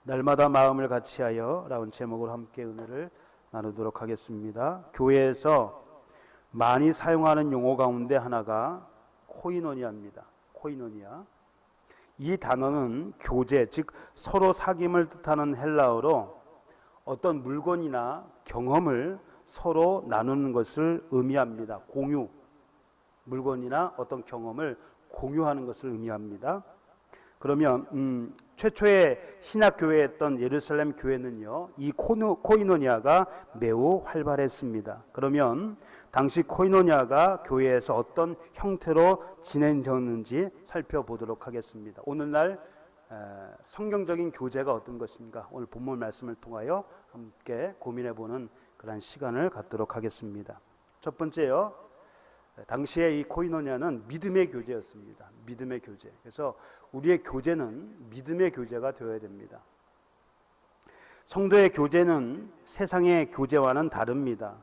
날마다 마음을 같이하여 라는 제목으로 함께 은혜를 나누도록 하겠습니다. 교회에서 많이 사용하는 용어 가운데 하나가 코이노니아입니다. 코이노니아. 이 단어는 교제, 즉 서로 사귐을 뜻하는 헬라어로 어떤 물건이나 경험을 서로 나누는 것을 의미합니다. 공유, 물건이나 어떤 경험을 공유하는 것을 의미합니다. 그러면 최초의 신약교회였던 예루살렘 교회는요, 이 코이노니아가 매우 활발했습니다. 그러면 당시 코이노니아가 교회에서 어떤 형태로 진행되었는지 살펴보도록 하겠습니다. 오늘날 성경적인 교제가 어떤 것인가, 오늘 본문 말씀을 통하여 함께 고민해보는 그런 시간을 갖도록 하겠습니다. 첫 번째요, 당시에 이 코이노니아는 믿음의 교제였습니다. 믿음의 교제. 그래서 우리의 교제는 믿음의 교제가 되어야 됩니다. 성도의 교제는 세상의 교제와는 다릅니다.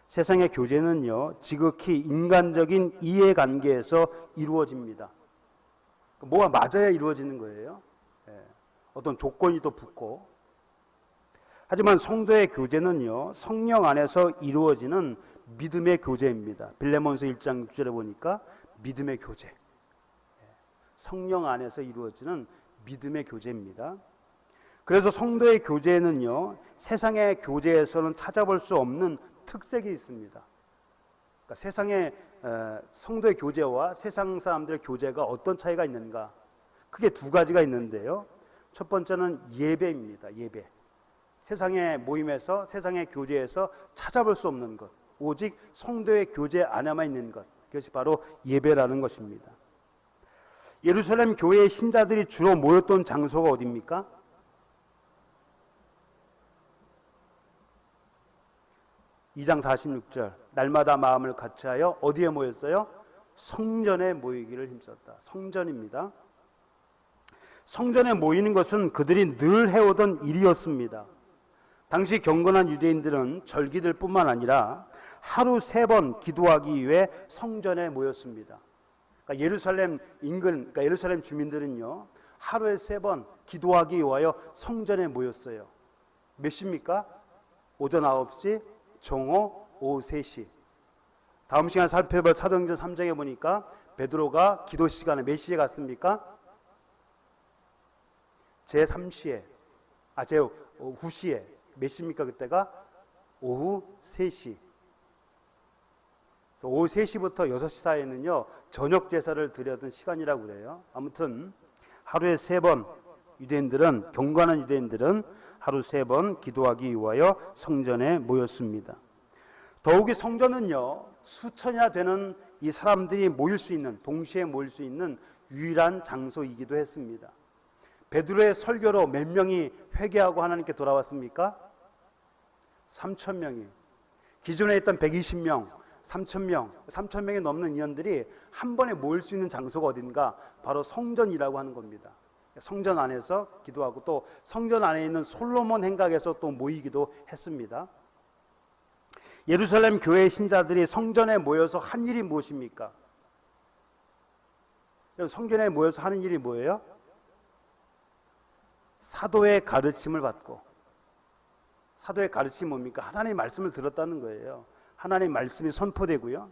세상의 교제는요, 지극히 인간적인 이해관계에서 이루어집니다. 뭐가 맞아야 이루어지는 거예요. 어떤 조건이 또 붙고. 하지만 성도의 교제는요, 성령 안에서 이루어지는 믿음의 교제입니다. 빌레몬서 1장 6절에 보니까 믿음의 교제, 성령 안에서 이루어지는 믿음의 교제입니다. 그래서 성도의 교제는요, 세상의 교제에서는 찾아볼 수 없는 특색이 있습니다. 그러니까 세상의 성도의 교제와 세상 사람들의 교제가 어떤 차이가 있는가? 크게 두 가지가 있는데요. 첫 번째는 예배입니다. 예배. 세상의 모임에서, 세상의 교제에서 찾아볼 수 없는 것, 오직 성도의 교제 안에만 있는 것, 그것이 바로 예배라는 것입니다. 예루살렘 교회의 신자들이 주로 모였던 장소가 어디입니까? (2장 46절) 날마다 마음을 같이하여 어디에 모였어요? 성전에 모이기를 힘썼다. 성전입니다. 성전에 모이는 것은 그들이 늘 해오던 일이었습니다. 당시 경건한 유대인들은 절기들 뿐만 아니라 하루 3번 기도하기 위해 성전에 모였습니다. 그러니까 예루살렘 인근, 그러니까 예루살렘 주민들은요, 하루에 3번 기도하기 위하여 성전에 모였어요. 몇 시입니까? 오전 9시, 정오, 오후 3시. 다음 시간 살펴볼 사도행전 3장에 보니까 베드로가 기도 시간에 몇 시에 갔습니까? 제3시에, 제9시에. 몇 시입니까 그때가? 오후 3시. 오후 3시부터 6시 사이에는요, 저녁 제사를 드려던 시간이라고 그래요. 아무튼 하루에 3번 유대인들은, 경건한 유대인들은 하루 3번 기도하기 위하여 성전에 모였습니다. 더욱이 성전은요, 수천이나 되는 이 사람들이 모일 수 있는, 동시에 모일 수 있는 유일한 장소이기도 했습니다. 베드로의 설교로 몇 명이 회개하고 하나님께 돌아왔습니까? 3,000명이. 기존에 있던 120명, 3,000명이 넘는 인원들이 한 번에 모일 수 있는 장소가 어딘가? 바로 성전이라고 하는 겁니다. 성전 안에서 기도하고 또 성전 안에 있는 솔로몬 행각에서 또 모이기도 했습니다. 예루살렘 교회의 신자들이 성전에 모여서 한 일이 무엇입니까? 성전에 모여서 하는 일이 뭐예요? 사도의 가르침을 받고. 사도의 가르침이 뭡니까? 하나님의 말씀을 들었다는 거예요. 하나님의 말씀이 선포되고요.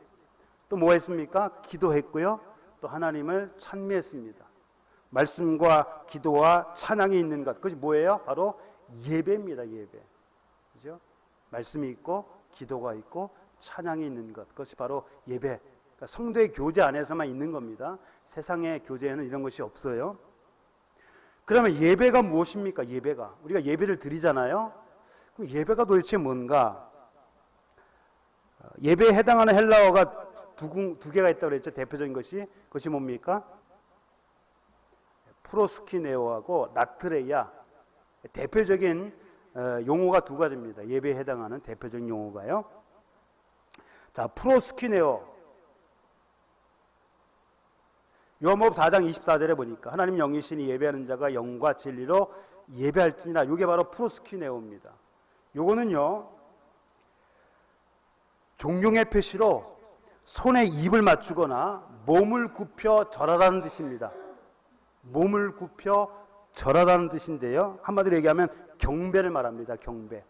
또 뭐 했습니까? 기도했고요. 또 하나님을 찬미했습니다. 말씀과 기도와 찬양이 있는 것, 그것이 뭐예요? 바로 예배입니다. 예배. 그죠? 말씀이 있고 기도가 있고 찬양이 있는 것, 그것이 바로 예배. 그러니까 성도의 교제 안에서만 있는 겁니다. 세상의 교제에는 이런 것이 없어요. 그러면 예배가 무엇입니까? 예배가, 우리가 예배를 드리잖아요. 그럼 예배가 도대체 뭔가? 예배에 해당하는 헬라어가 두 개가 있다고 그랬죠. 대표적인 것이, 그것이 뭡니까? 프로스키네오하고 나트레이아. 대표적인 용어가 두 가지입니다. 예배에 해당하는 대표적인 용어가요. 자, 프로스키네오. 요한복음 4장 24절에 보니까 하나님 영이시니 예배하는 자가 영과 진리로 예배할지니라. 이게 바로 프로스키네오입니다. 요거는요, 종용의 표시로 손에 입을 맞추거나 몸을 굽혀 절하라는 뜻입니다. 몸을 굽혀 절하라는 뜻인데요. 한마디로 얘기하면 경배를 말합니다. 경배.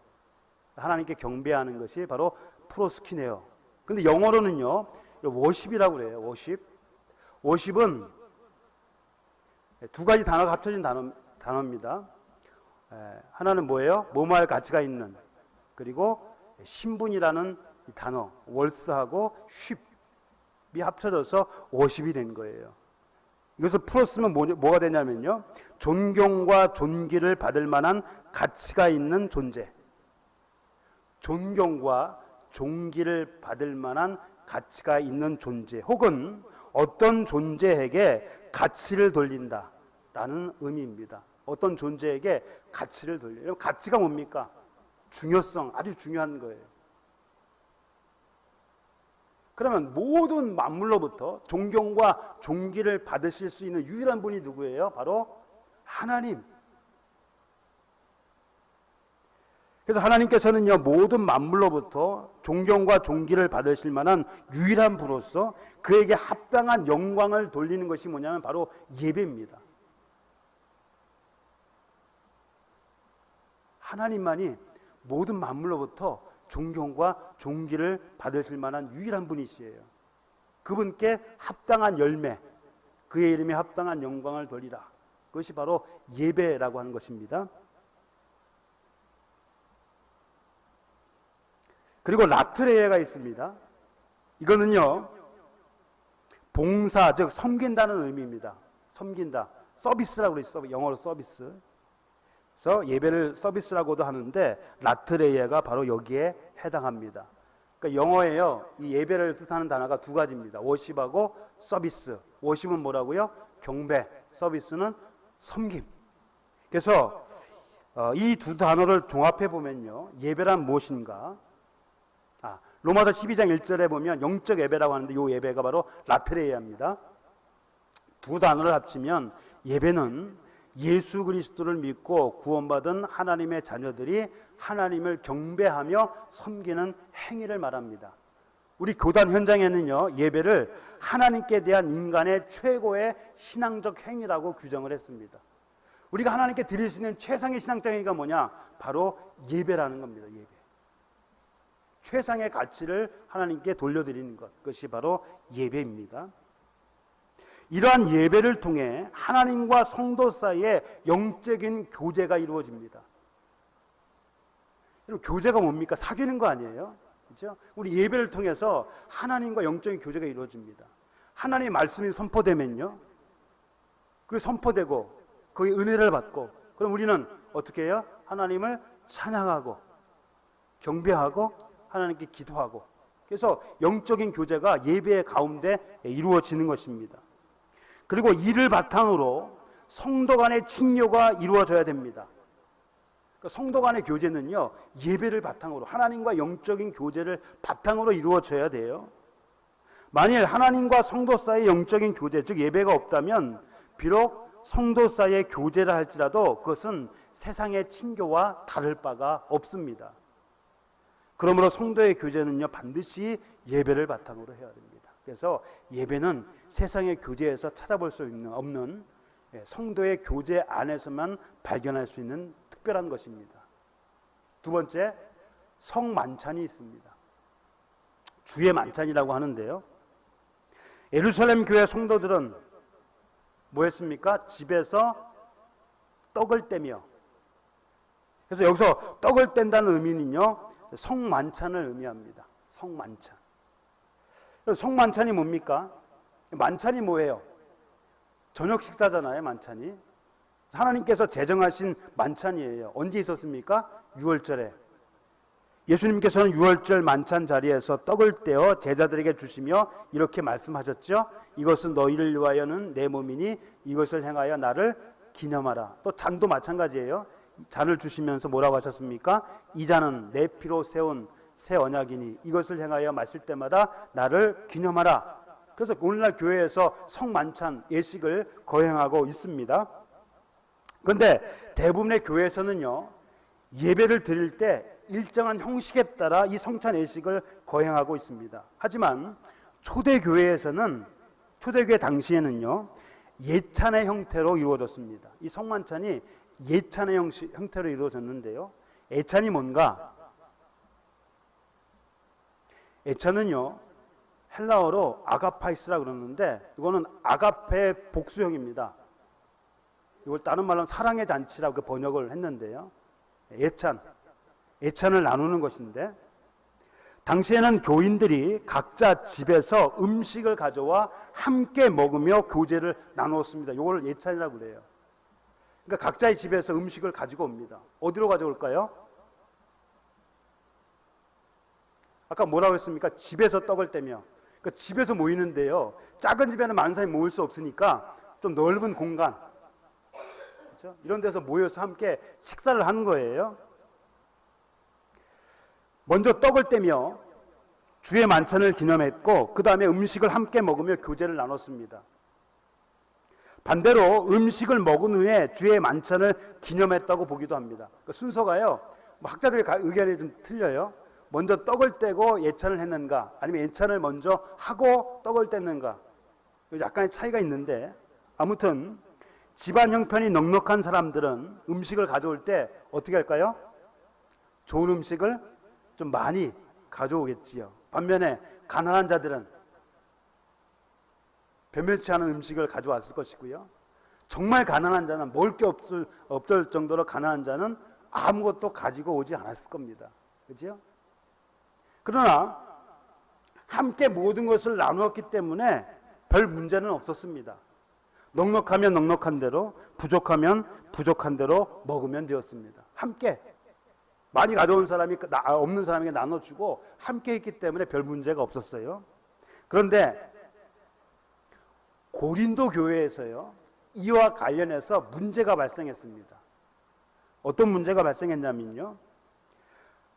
하나님께 경배하는 것이 바로 프로스키네요. 근데 영어로는요, 워십이라고 그래요. 워십. 워십은 두 가지 단어가 합쳐진 단어입니다. 하나는 뭐예요? 뭐뭐할 가치가 있는, 그리고 신분이라는 이 단어, 월스하고 쉽이 합쳐져서 워십이 된 거예요. 이것을 풀었으면 뭐가 되냐면요, 존경과 존귀를 받을 만한 가치가 있는 존재, 존경과 존귀를 받을 만한 가치가 있는 존재, 혹은 어떤 존재에게 가치를 돌린다라는 의미입니다. 어떤 존재에게 가치를 돌려요. 가치가 뭡니까? 중요성, 아주 중요한 거예요. 그러면 모든 만물로부터 존경과 존귀를 받으실 수 있는 유일한 분이 누구예요? 바로 하나님. 그래서 하나님께서는요, 모든 만물로부터 존경과 존귀를 받으실 만한 유일한 분으로서 그에게 합당한 영광을 돌리는 것이 뭐냐면 바로 예배입니다. 하나님만이 모든 만물로부터 존경과 존귀를 받으실 만한 유일한 분이시에요. 그분께 합당한 열매, 그의 이름에 합당한 영광을 돌리라. 그것이 바로 예배라고 하는 것입니다. 그리고 라트레예가 있습니다. 이거는요, 봉사, 즉 섬긴다는 의미입니다. 섬긴다. 서비스라고 그러죠. 영어로 서비스. 그래서 예배를 서비스라고도 하는데 라트레예가 바로 여기에 해당합니다. 그러니까 영어에요, 이 예배를 뜻하는 단어가 두 가지입니다. 워십하고 서비스. 워십은 뭐라고요? 경배. 서비스는 섬김. 그래서 이 두 단어를 종합해 보면요, 예배란 무엇인가? 로마서 12장 1절에 보면 영적 예배라고 하는데 이 예배가 바로 라트레이아입니다. 두 단어를 합치면 예배는 예수 그리스도를 믿고 구원받은 하나님의 자녀들이 하나님을 경배하며 섬기는 행위를 말합니다. 우리 교단 현장에는요, 예배를 하나님께 대한 인간의 최고의 신앙적 행위라고 규정을 했습니다. 우리가 하나님께 드릴 수 있는 최상의 신앙적 행위가 뭐냐? 바로 예배라는 겁니다. 예배. 최상의 가치를 하나님께 돌려드리는 것, 그것이 바로 예배입니다. 이러한 예배를 통해 하나님과 성도 사이에 영적인 교제가 이루어집니다. 교제가 뭡니까? 사귀는 거 아니에요? 그렇죠? 우리 예배를 통해서 하나님과 영적인 교제가 이루어집니다. 하나님의 말씀이 선포되면요, 그게 선포되고 거기 은혜를 받고, 그럼 우리는 어떻게 해요? 하나님을 찬양하고 경배하고 하나님께 기도하고, 그래서 영적인 교제가 예배의 가운데 이루어지는 것입니다. 그리고 이를 바탕으로 성도 간의 친교가 이루어져야 됩니다. 그러니까 성도 간의 교제는요, 예배를 바탕으로, 하나님과 영적인 교제를 바탕으로 이루어져야 돼요. 만일 하나님과 성도 사이의 영적인 교제, 즉 예배가 없다면 비록 성도 사이의 교제를 할지라도 그것은 세상의 친교와 다를 바가 없습니다. 그러므로 성도의 교제는요, 반드시 예배를 바탕으로 해야 됩니다. 그래서 예배는 세상의 교제에서 찾아볼 수 없는 성도의 교제 안에서만 발견할 수 있는 특별한 것입니다. 두 번째, 성만찬이 있습니다. 주의 만찬이라고 하는데요, 예루살렘 교회 성도들은 뭐 했습니까? 집에서 떡을 떼며, 그래서 여기서 떡을 뗀다는 의미는요, 성만찬을 의미합니다. 성만찬. 성만찬이 뭡니까? 만찬이 뭐예요? 저녁 식사잖아요, 만찬이. 하나님께서 제정하신 만찬이에요. 언제 있었습니까? 유월절에. 예수님께서는 유월절 만찬 자리에서 떡을 떼어 제자들에게 주시며 이렇게 말씀하셨죠. 이것은 너희를 위하여는 내 몸이니 이것을 행하여 나를 기념하라. 또 잔도 마찬가지예요. 잔을 주시면서 뭐라고 하셨습니까? 이 잔은 내 피로 세운 새 언약이니 이것을 행하여 마실 때마다 나를 기념하라. 그래서 오늘날 교회에서 성만찬 예식을 거행하고 있습니다. 그런데 대부분의 교회에서는요, 예배를 드릴 때 일정한 형식에 따라 이 성찬 예식을 거행하고 있습니다. 하지만 초대교회 당시에는요, 예찬의 형태로 이루어졌습니다. 이 성만찬이 예찬의 형태로 이루어졌는데요. 예찬이 뭔가? 예찬은요, 헬라어로 아가파이스라 그러는데 이거는 아가페 복수형입니다. 이걸 다른 말로 사랑의 잔치라고 번역을 했는데요. 예찬을 나누는 것인데, 당시에는 교인들이 각자 집에서 음식을 가져와 함께 먹으며 교제를 나누었습니다. 이걸 예찬이라고 그래요. 그러니까 각자의 집에서 음식을 가지고 옵니다. 어디로 가져올까요? 아까 뭐라고 했습니까? 집에서 떡을 떼며. 그러니까 집에서 모이는데요, 작은 집에는 많은 사람이 모일 수 없으니까 좀 넓은 공간, 그렇죠? 이런 데서 모여서 함께 식사를 하는 거예요. 먼저 떡을 떼며 주의 만찬을 기념했고, 그 다음에 음식을 함께 먹으며 교제를 나눴습니다. 반대로 음식을 먹은 후에 주의 만찬을 기념했다고 보기도 합니다. 그 순서가요, 학자들의 의견이 좀 틀려요. 먼저 떡을 떼고 예찬을 했는가, 아니면 예찬을 먼저 하고 떡을 뗐는가, 약간의 차이가 있는데, 아무튼 집안 형편이 넉넉한 사람들은 음식을 가져올 때 어떻게 할까요? 좋은 음식을 좀 많이 가져오겠지요. 반면에 가난한 자들은 변변치 않은 음식을 가져왔을 것이고요. 정말 가난한 자는, 먹을 게 없을 정도로 가난한 자는 아무것도 가지고 오지 않았을 겁니다. 그렇죠? 그러나 함께 모든 것을 나누었기 때문에 별 문제는 없었습니다. 넉넉하면 넉넉한 대로, 부족하면 부족한 대로 먹으면 되었습니다. 함께 많이 가져온 사람이 없는 사람에게 나눠주고 함께 했기 때문에 별 문제가 없었어요. 그런데 고린도 교회에서요, 이와 관련해서 문제가 발생했습니다. 어떤 문제가 발생했냐면요,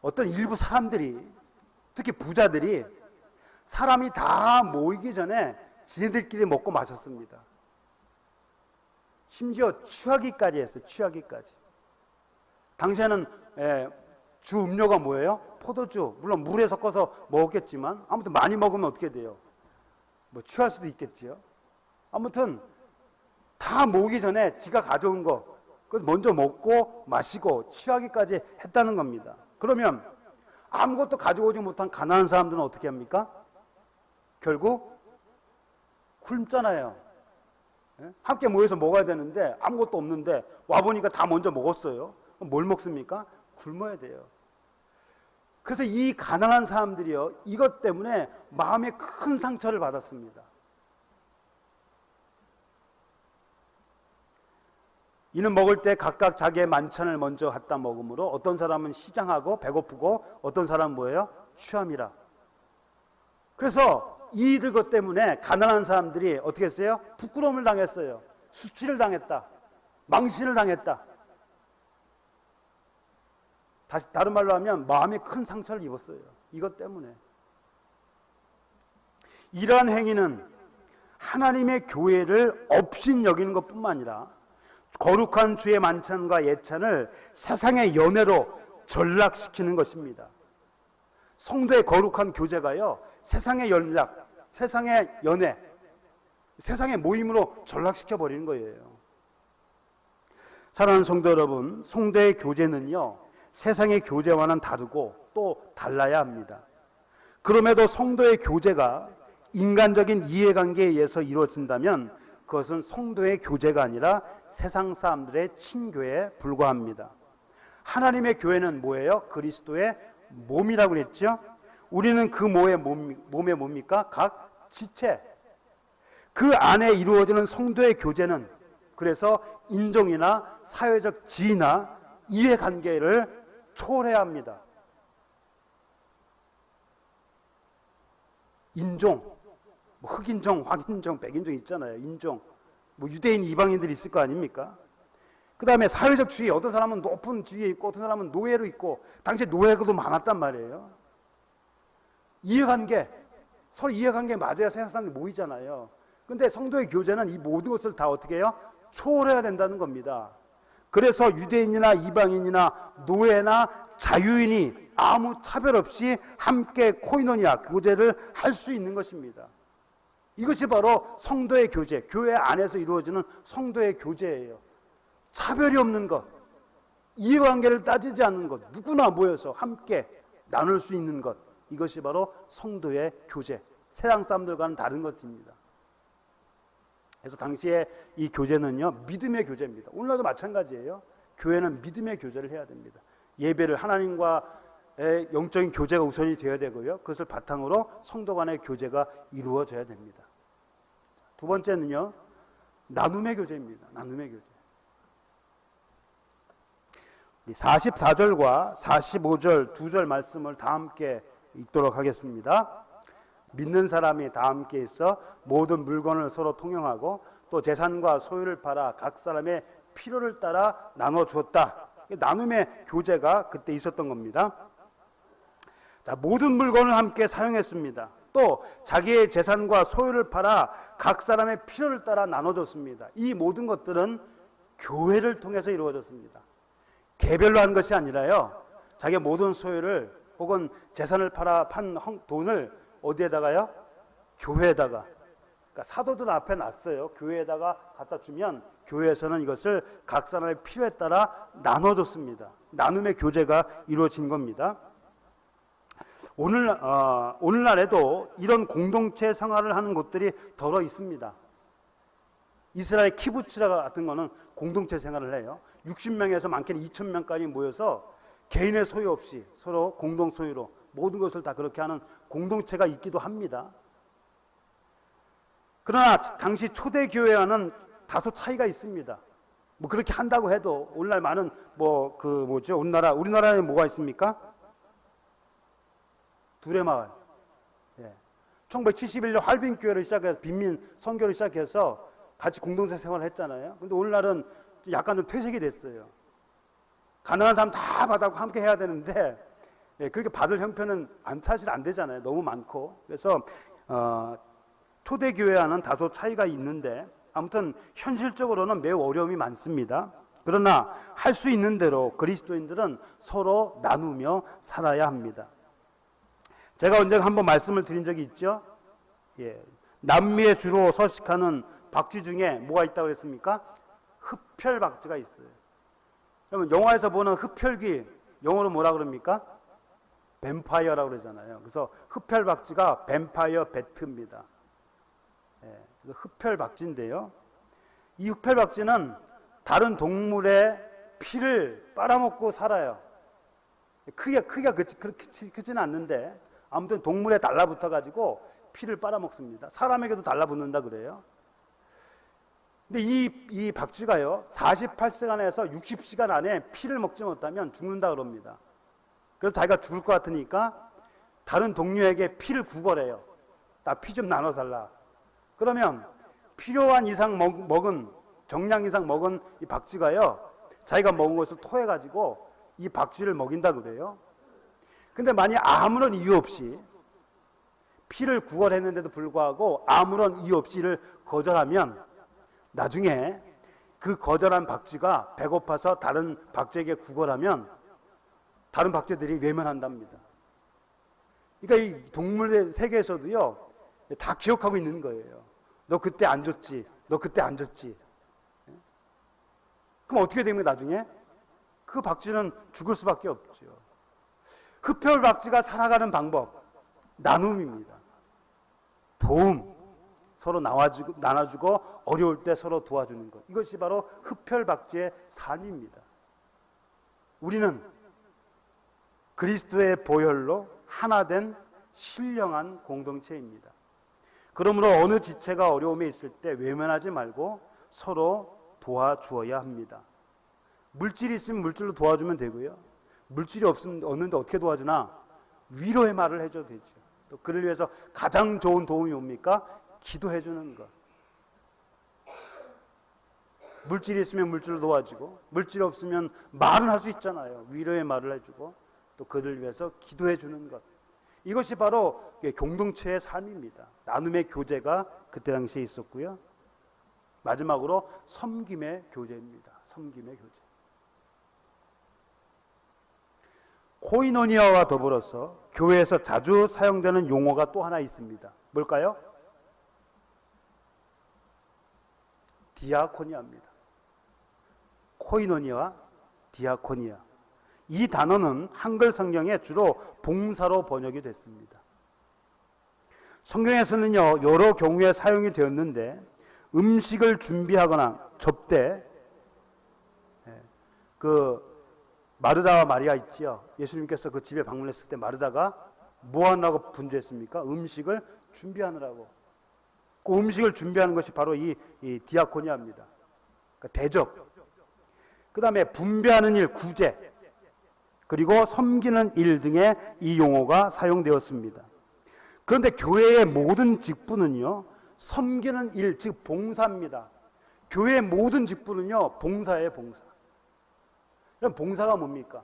어떤 일부 사람들이, 특히 부자들이 사람이 다 모이기 전에 지네들끼리 먹고 마셨습니다. 심지어 취하기까지 했어요. 취하기까지. 당시에는 주 음료가 뭐예요? 포도주. 물론 물에 섞어서 먹었겠지만 아무튼 많이 먹으면 어떻게 돼요? 뭐 취할 수도 있겠지요. 아무튼 다 모으기 전에 지가 가져온 거 그래서 먼저 먹고 마시고 취하기까지 했다는 겁니다. 그러면 아무것도 가져오지 못한 가난한 사람들은 어떻게 합니까? 결국 굶잖아요. 함께 모여서 먹어야 되는데 아무것도 없는데 와보니까 다 먼저 먹었어요. 그럼 뭘 먹습니까? 굶어야 돼요. 그래서 이 가난한 사람들이요, 이것 때문에 마음에 큰 상처를 받았습니다. 이는 먹을 때 각각 자기의 만찬을 먼저 갖다 먹으므로 어떤 사람은 시장하고 배고프고 어떤 사람은 뭐예요? 취함이라. 그래서 이들 것 때문에 가난한 사람들이 어떻게 했어요? 부끄러움을 당했어요. 수치를 당했다. 망신을 당했다. 다른 말로 하면 마음에 큰 상처를 입었어요. 이것 때문에. 이러한 행위는 하나님의 교회를 업신여기는 것뿐만 아니라 거룩한 주의 만찬과 예찬을 세상의 연회로 전락시키는 것입니다. 성도의 거룩한 교제가요, 세상의 연락, 세상의 연회, 세상의 모임으로 전락시켜 버리는 거예요. 사랑하는 성도 여러분, 성도의 교제는요, 세상의 교제와는 다르고 또 달라야 합니다. 그럼에도 성도의 교제가 인간적인 이해관계에 의해서 이루어진다면 그것은 성도의 교제가 아니라 세상 사람들의 친교에 불과합니다. 하나님의 교회는 뭐예요? 그리스도의 몸이라고 그랬죠? 우리는 그 몸의 뭡니까? 각 지체. 그 안에 이루어지는 성도의 교제는 그래서 인종이나 사회적 지위나 이해관계를 초월해야 합니다. 인종, 뭐 흑인종, 황인종, 백인종 있잖아요. 인종, 뭐 유대인, 이방인들이 있을 거 아닙니까? 그 다음에 사회적 지위, 어떤 사람은 높은 지위에 있고 어떤 사람은 노예로 있고, 당시에 노예가도 많았단 말이에요. 이해관계, 서로 이해관계 맞아야 세상 사람들이 모이잖아요. 근데 성도의 교제는 이 모든 것을 다 어떻게 해요? 초월해야 된다는 겁니다. 그래서 유대인이나 이방인이나 노예나 자유인이 아무 차별 없이 함께 코이노니아, 교제를 할 수 있는 것입니다. 이것이 바로 성도의 교제, 교회 안에서 이루어지는 성도의 교제예요. 차별이 없는 것, 이해관계를 따지지 않는 것, 누구나 모여서 함께 나눌 수 있는 것, 이것이 바로 성도의 교제, 세상 사람들과는 다른 것입니다. 그래서 당시에 이 교제는요, 믿음의 교제입니다. 오늘날도 마찬가지예요. 교회는 믿음의 교제를 해야 됩니다. 예배를 하나님과의 영적인 교제가 우선이 되어야 되고요, 그것을 바탕으로 성도 간의 교제가 이루어져야 됩니다. 두 번째는요, 나눔의 교제입니다. 나눔의 교제. 44절과 45절 두 절 말씀을 다 함께 읽도록 하겠습니다. 믿는 사람이 다 함께 있어 모든 물건을 서로 통용하고 또 재산과 소유를 팔아 각 사람의 필요를 따라 나눠 주었다. 나눔의 교제가 그때 있었던 겁니다. 자, 모든 물건을 함께 사용했습니다. 또 자기의 재산과 소유를 팔아 각 사람의 필요를 따라 나눠줬습니다. 이 모든 것들은 교회를 통해서 이루어졌습니다. 개별로 한 것이 아니라요, 자기의 모든 소유를 혹은 재산을 팔아 판 돈을 어디에다가요? 교회에다가. 그러니까 사도들 앞에 놨어요. 교회에다가 갖다 주면 교회에서는 이것을 각 사람의 필요에 따라 나눠줬습니다. 나눔의 교제가 이루어진 겁니다. 오늘날에도 이런 공동체 생활을 하는 곳들이 더러 있습니다. 이스라엘 키부츠 같은 거는 공동체 생활을 해요. 60명에서 많게는 2,000명까지 모여서 개인의 소유 없이 서로 공동 소유로 모든 것을 다 그렇게 하는 공동체가 있기도 합니다. 그러나 당시 초대 교회와는 다소 차이가 있습니다. 뭐 그렇게 한다고 해도 오늘날 많은 우리나라에 뭐가 있습니까? 두레마을. 1971년 할빈교회를 시작해서 빈민 선교를 시작해서 같이 공동체 생활을 했잖아요. 근데 오늘날은 약간 좀 퇴색이 됐어요. 가능한 사람 다 받아고 함께 해야 되는데 그렇게 받을 형편은 사실 안 되잖아요. 너무 많고. 그래서 초대교회와는 다소 차이가 있는데 아무튼 현실적으로는 매우 어려움이 많습니다. 그러나 할 수 있는 대로 그리스도인들은 서로 나누며 살아야 합니다. 제가 언젠가 한번 말씀을 드린 적이 있죠. 남미에 주로 서식하는 박쥐 중에 뭐가 있다고 그랬습니까? 흡혈박쥐가 있어요. 그러면 영화에서 보는 흡혈귀, 영어로 뭐라 그럽니까? 뱀파이어라고 그러잖아요. 그래서 흡혈박쥐가 뱀파이어 배트입니다. 흡혈박쥐인데요. 이 흡혈박쥐는 다른 동물의 피를 빨아먹고 살아요. 크기가 그렇게 크지는 않는데 아무튼 동물에 달라붙어 가지고 피를 빨아먹습니다. 사람에게도 달라붙는다 그래요. 근데 이 박쥐가요, 48시간에서 60시간 안에 피를 먹지 못하면 죽는다 그럽니다. 그래서 자기가 죽을 것 같으니까 다른 동료에게 피를 구걸해요. 나 피 좀 나눠달라. 그러면 필요한 이상 먹은, 정량 이상 먹은 이 박쥐가요, 자기가 먹은 것을 토해가지고 이 박쥐를 먹인다 그래요. 근데 만약 아무런 이유 없이 피를 구걸했는데도 불구하고 아무런 이유 없이 이를 거절하면 나중에 그 거절한 박쥐가 배고파서 다른 박쥐에게 구걸하면 다른 박쥐들이 외면한답니다. 그러니까 이 동물의 세계에서도요, 다 기억하고 있는 거예요. 너 그때 안 줬지. 너 그때 안 줬지. 그럼 어떻게 됩니까 나중에? 그 박쥐는 죽을 수밖에 없죠. 흡혈박쥐가 살아가는 방법, 나눔입니다. 도움, 서로 나눠주고 어려울 때 서로 도와주는 것. 이것이 바로 흡혈박쥐의 삶입니다. 우리는 그리스도의 보혈로 하나된 신령한 공동체입니다. 그러므로 어느 지체가 어려움에 있을 때 외면하지 말고 서로 도와주어야 합니다. 물질이 있으면 물질로 도와주면 되고요. 물질이 없는데 어떻게 도와주나? 위로의 말을 해줘도 되죠. 또 그를 위해서 가장 좋은 도움이 뭡니까? 기도해 주는 것. 물질이 있으면 물질로 도와주고, 물질이 없으면 말은 할 수 있잖아요. 위로의 말을 해주고, 또 그를 위해서 기도해 주는 것. 이것이 바로 공동체의 삶입니다. 나눔의 교제가 그때 당시에 있었고요. 마지막으로 섬김의 교제입니다. 섬김의 교제. 코이노니아와 더불어서 교회에서 자주 사용되는 용어가 또 하나 있습니다. 뭘까요? 디아코니아입니다. 코이노니아와 디아코니아. 이 단어는 한글 성경에 주로 봉사로 번역이 됐습니다. 성경에서는요, 여러 경우에 사용이 되었는데, 음식을 준비하거나 접대, 마르다와 마리아 있지요. 예수님께서 그 집에 방문했을 때 마르다가 뭐 하느라고 분주했습니까? 음식을 준비하느라고. 그 음식을 준비하는 것이 바로 이 디아코니아입니다. 그러니까 대접. 그 다음에 분배하는 일, 구제. 그리고 섬기는 일 등의 이 용어가 사용되었습니다. 그런데 교회의 모든 직분은요, 섬기는 일, 즉 봉사입니다. 교회의 모든 직분은요, 봉사예요, 봉사. 그럼 봉사가 뭡니까?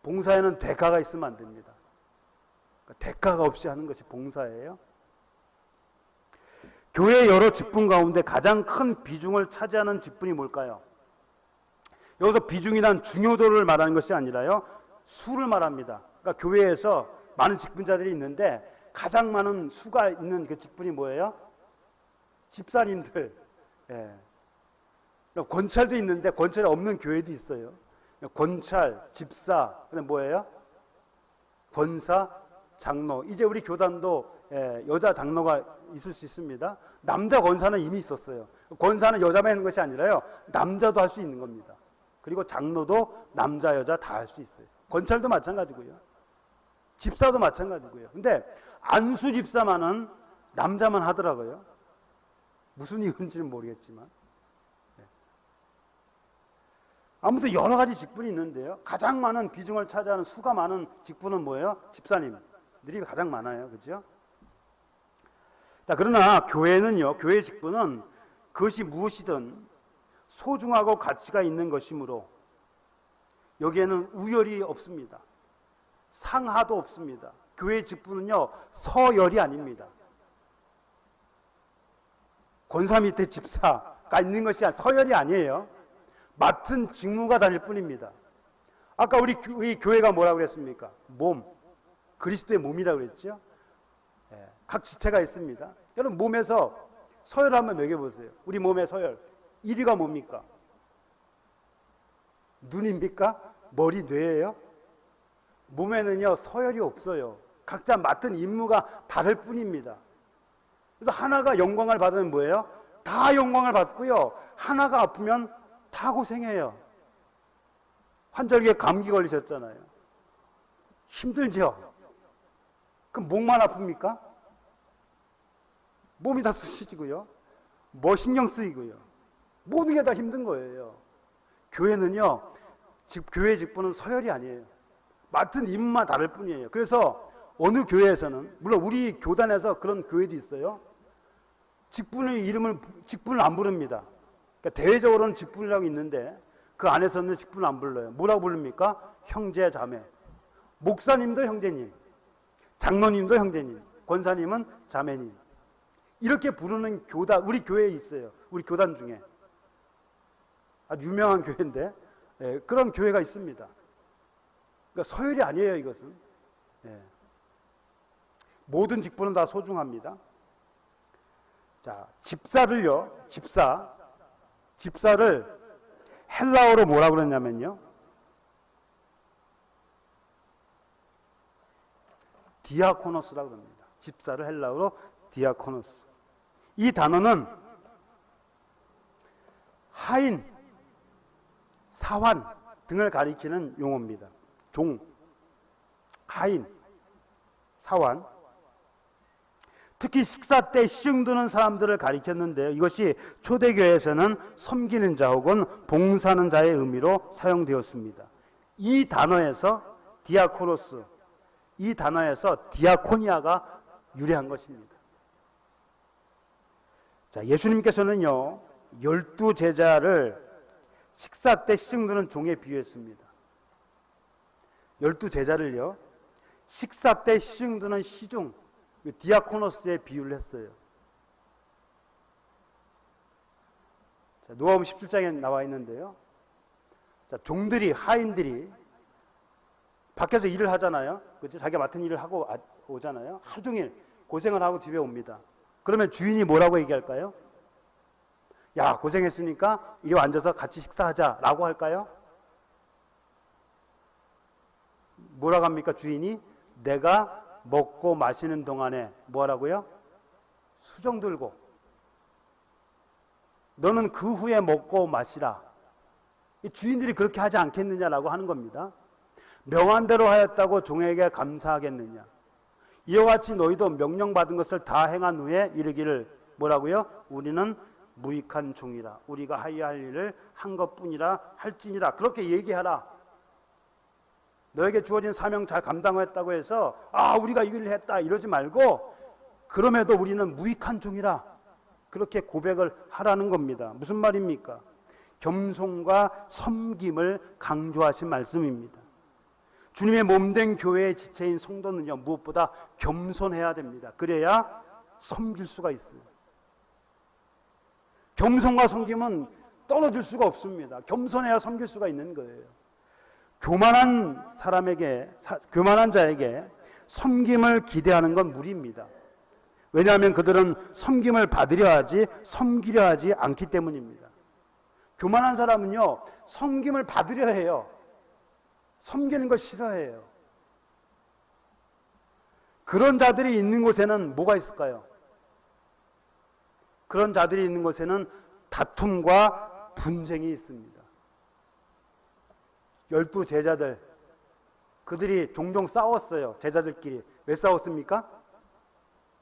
봉사에는 대가가 있으면 안 됩니다. 그러니까 대가가 없이 하는 것이 봉사예요. 교회의 여러 직분 가운데 가장 큰 비중을 차지하는 직분이 뭘까요? 여기서 비중이란 중요도를 말하는 것이 아니라요, 수를 말합니다. 그러니까 교회에서 많은 직분자들이 있는데 가장 많은 수가 있는 그 직분이 뭐예요? 집사님들. 예. 권찰도 있는데 권찰이 없는 교회도 있어요. 권찰, 집사, 그다음 뭐예요? 권사, 장로. 이제 우리 교단도 여자 장로가 있을 수 있습니다. 남자 권사는 이미 있었어요. 권사는 여자만 하는 것이 아니라요, 남자도 할 수 있는 겁니다. 그리고 장로도 남자 여자 다 할 수 있어요. 권찰도 마찬가지고요. 집사도 마찬가지고요. 근데 안수 집사만은 남자만 하더라고요. 무슨 이유인지는 모르겠지만. 아무튼 여러 가지 직분이 있는데요, 가장 많은 비중을 차지하는 수가 많은 직분은 뭐예요? 집사님들이 가장 많아요. 그렇죠? 자, 그러나 교회는요, 교회 직분은 그것이 무엇이든 소중하고 가치가 있는 것이므로 여기에는 우열이 없습니다. 상하도 없습니다. 교회 직분은요, 서열이 아닙니다. 권사 밑에 집사가 있는 것이 서열이 아니에요. 맡은 직무가 다를 뿐입니다. 아까 우리 교회가 뭐라고 그랬습니까? 몸, 그리스도의 몸이라고 그랬죠? 각 지체가 있습니다. 여러분, 몸에서 서열 한번 매겨보세요. 우리 몸의 서열 1위가 뭡니까? 눈입니까? 머리, 뇌예요? 몸에는요, 서열이 없어요. 각자 맡은 임무가 다를 뿐입니다. 그래서 하나가 영광을 받으면 뭐예요? 다 영광을 받고요, 하나가 아프면 다 고생해요. 환절기에 감기 걸리셨잖아요. 힘들죠? 그럼 목만 아픕니까? 몸이 다 쑤시지고요, 뭐 신경 쓰이고요, 모든 게 다 힘든 거예요. 교회는요, 교회 직분은 서열이 아니에요. 맡은 임무만 다를 뿐이에요. 그래서 어느 교회에서는, 물론 우리 교단에서 그런 교회도 있어요, 직분을 안 부릅니다. 그러니까 대외적으로는 직분이라고 있는데 그 안에서는 직분을 안 불러요. 뭐라고 부릅니까? 형제, 자매. 목사님도 형제님, 장로님도 형제님, 권사님은 자매님. 이렇게 부르는 교단, 우리 교회에 있어요. 우리 교단 중에 아주 유명한 교회인데, 그런 교회가 있습니다. 그러니까 서열이 아니에요, 이것은. 모든 직분은 다 소중합니다. 자, 집사를요, 집사를 헬라어로 뭐라고 그랬냐면요, 디아코노스라고 합니다. 집사를 헬라어로 디아코노스. 이 단어는 하인, 사환 등을 가리키는 용어입니다. 종, 하인, 사환. 특히 식사 때 시흥드는 사람들을 가리켰는데요, 이것이 초대교회에서는 섬기는 자 혹은 봉사하는 자의 의미로 사용되었습니다. 이 단어에서 디아코노스, 이 단어에서 디아코니아가 유래한 것입니다. 자, 예수님께서는요, 12 제자를 식사 때 시흥드는 종에 비유했습니다. 12 제자를요, 식사 때 시흥드는 시중, 디아코노스에 비유를 했어요. 자, 누가복음 17장에 나와 있는데요, 자, 종들이, 하인들이 밖에서 일을 하잖아요. 그렇죠? 자기가 맡은 일을 하고 오잖아요. 하루 종일 고생을 하고 집에 옵니다. 그러면 주인이 뭐라고 얘기할까요? 야, 고생했으니까 이리 앉아서 같이 식사하자라고 할까요? 뭐라고 합니까? 주인이 내가 먹고 마시는 동안에 뭐 하라고요? 수정 들고 너는 그 후에 먹고 마시라. 주인들이 그렇게 하지 않겠느냐라고 하는 겁니다. 명한대로 하였다고 종에게 감사하겠느냐. 이와 같이 너희도 명령받은 것을 다 행한 후에 이르기를 뭐라고요? 우리는 무익한 종이라. 우리가 하여야 할 일을 한 것뿐이라 할지니라. 그렇게 얘기하라. 너에게 주어진 사명 잘 감당했다고 해서 우리가 이 일을 했다 이러지 말고 그럼에도 우리는 무익한 종이라. 그렇게 고백을 하라는 겁니다. 무슨 말입니까? 겸손과 섬김을 강조하신 말씀입니다. 주님의 몸된 교회의 지체인 성도는요, 무엇보다 겸손해야 됩니다. 그래야 섬길 수가 있어요. 겸손과 섬김은 떨어질 수가 없습니다. 겸손해야 섬길 수가 있는 거예요. 교만한 자에게 섬김을 기대하는 건 무리입니다. 왜냐하면 그들은 섬김을 받으려 하지 섬기려 하지 않기 때문입니다. 교만한 사람은요, 섬김을 받으려 해요. 섬기는 걸 싫어해요. 그런 자들이 있는 곳에는 뭐가 있을까요? 그런 자들이 있는 곳에는 다툼과 분쟁이 있습니다. 12 제자들, 그들이 종종 싸웠어요. 제자들끼리. 왜 싸웠습니까?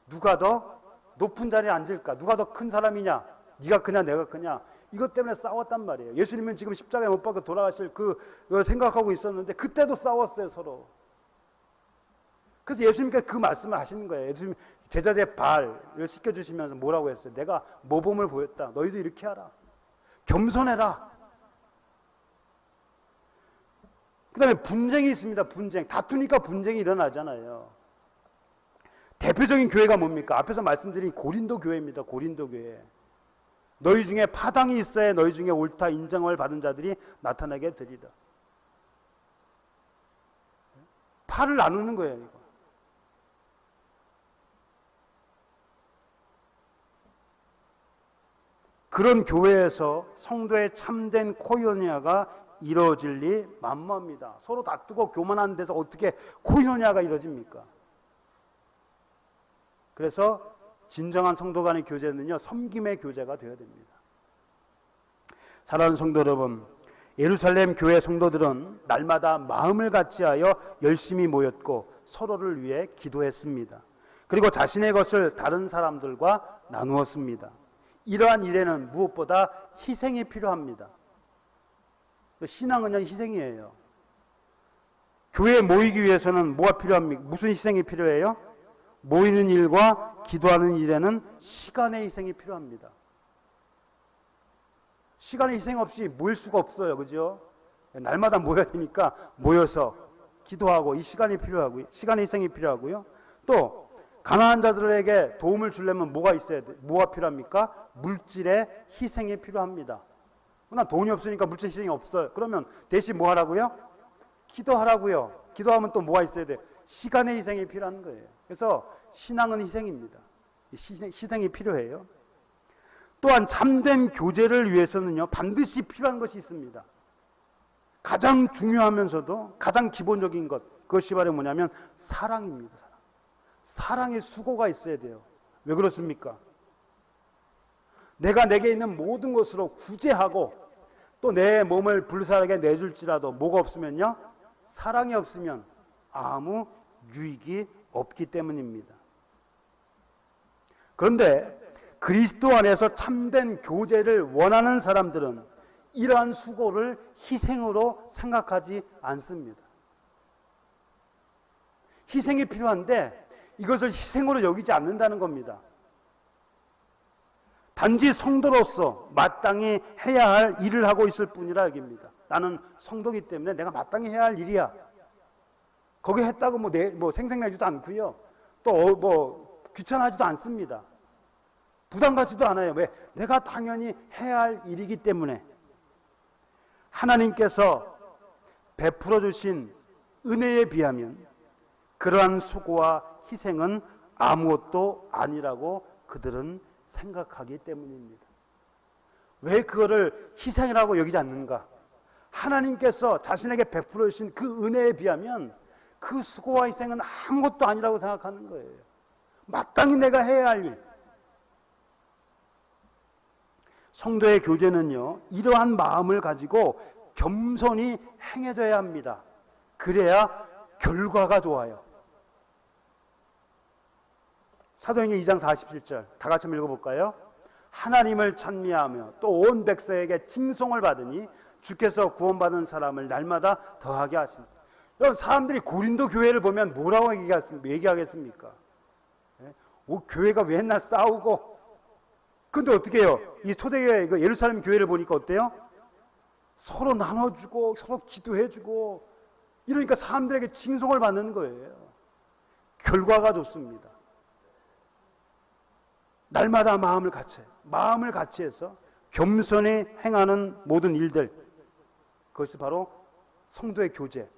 누가 더 높은 자리에 앉을까? 누가 더 큰 사람이냐? 네가 크냐 내가 크냐? 이것 때문에 싸웠단 말이에요. 예수님은 지금 십자가에 못 박혀 돌아가실 그 생각하고 있었는데 그때도 싸웠어요, 서로. 그래서 예수님께서 그 말씀을 하시는 거예요. 예수님 제자들의 발을 씻겨주시면서 뭐라고 했어요? 내가 모범을 보였다. 너희도 이렇게 하라. 겸손해라. 그 다음에 분쟁이 있습니다. 분쟁. 다투니까 분쟁이 일어나잖아요. 대표적인 교회가 뭡니까? 앞에서 말씀드린 고린도 교회입니다. 고린도 교회. 너희 중에 파당이 있어야 너희 중에 옳다 인정을 받은 자들이 나타나게 되리라. 팔을 나누는 거예요, 이거. 그런 교회에서 성도의 참된 코이노니아가 이루어질 리 만무합니다. 서로 다투고 교만한 데서 어떻게 코이노니아가 이루어집니까? 그래서 진정한 성도 간의 교제는요, 섬김의 교제가 되어야 됩니다. 사랑하는 성도 여러분, 예루살렘 교회 성도들은 날마다 마음을 같이하여 열심히 모였고 서로를 위해 기도했습니다. 그리고 자신의 것을 다른 사람들과 나누었습니다. 이러한 일에는 무엇보다 희생이 필요합니다. 신앙은요, 희생이에요. 교회에 모이기 위해서는 뭐가 필요합니까? 무슨 희생이 필요해요? 모이는 일과 기도하는 일에는 시간의 희생이 필요합니다. 시간의 희생 없이 모일 수가 없어요. 그죠? 날마다 모여야 되니까 모여서 기도하고 이 시간이 필요하고요. 시간의 희생이 필요하고요. 또 가난한 자들에게 도움을 주려면 뭐가 있어야 돼? 뭐가 필요합니까? 물질의 희생이 필요합니다. 나 돈이 없으니까 물질 희생이 없어요. 그러면 대신 뭐 하라고요? 기도하라고요. 기도하면 또 뭐가 있어야 돼? 시간의 희생이 필요한 거예요. 그래서 신앙은 희생입니다. 희생이 필요해요. 또한 참된 교제를 위해서는요, 반드시 필요한 것이 있습니다. 가장 중요하면서도 가장 기본적인 것, 그것이 바로 뭐냐면 사랑입니다. 사랑의 수고가 있어야 돼요. 왜 그렇습니까? 내가 내게 있는 모든 것으로 구제하고 또 내 몸을 불살하게 내줄지라도 뭐가 없으면요, 사랑이 없으면 아무 유익이 없기 때문입니다. 그런데 그리스도 안에서 참된 교제를 원하는 사람들은 이러한 수고를 희생으로 생각하지 않습니다. 희생이 필요한데 이것을 희생으로 여기지 않는다는 겁니다. 단지 성도로서 마땅히 해야 할 일을 하고 있을 뿐이라 여깁니다. 나는 성도기 때문에 내가 마땅히 해야 할 일이야. 거기 했다고 뭐 생색내지도 않고요. 또 귀찮아하지도 않습니다. 부담 갖지도 않아요. 왜? 내가 당연히 해야 할 일이기 때문에. 하나님께서 베풀어 주신 은혜에 비하면 그러한 수고와 희생은 아무것도 아니라고 그들은 생각하기 때문입니다. 왜 그거를 희생이라고 여기지 않는가? 하나님께서 자신에게 베풀어 주신 그 은혜에 비하면 그 수고와 희생은 아무것도 아니라고 생각하는 거예요. 마땅히 내가 해야 할 일. 성도의 교제는요, 이러한 마음을 가지고 겸손히 행해져야 합니다. 그래야 결과가 좋아요. 사도행전 2장 47절 다 같이 한번 읽어볼까요? 하나님을 찬미하며 또 온 백성에게 칭송을 받으니 주께서 구원받은 사람을 날마다 더하게 하십니다. 여러분, 사람들이 고린도 교회를 보면 뭐라고 얘기하겠습니까? 교회가 맨날 싸우고. 근데 어떻게 해요? 이 초대교회, 예루살렘 교회를 보니까 어때요? 서로 나눠주고 서로 기도해주고 이러니까 사람들에게 칭송을 받는 거예요. 결과가 좋습니다. 날마다 마음을 같이해서 겸손히 행하는 모든 일들, 그것이 바로 성도의 교제.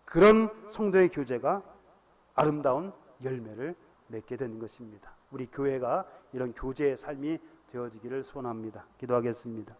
그런 성도의 교제가 아름다운 열매를 맺게 되는 것입니다. 우리 교회가 이런 교제의 삶이 되어지기를 소원합니다. 기도하겠습니다.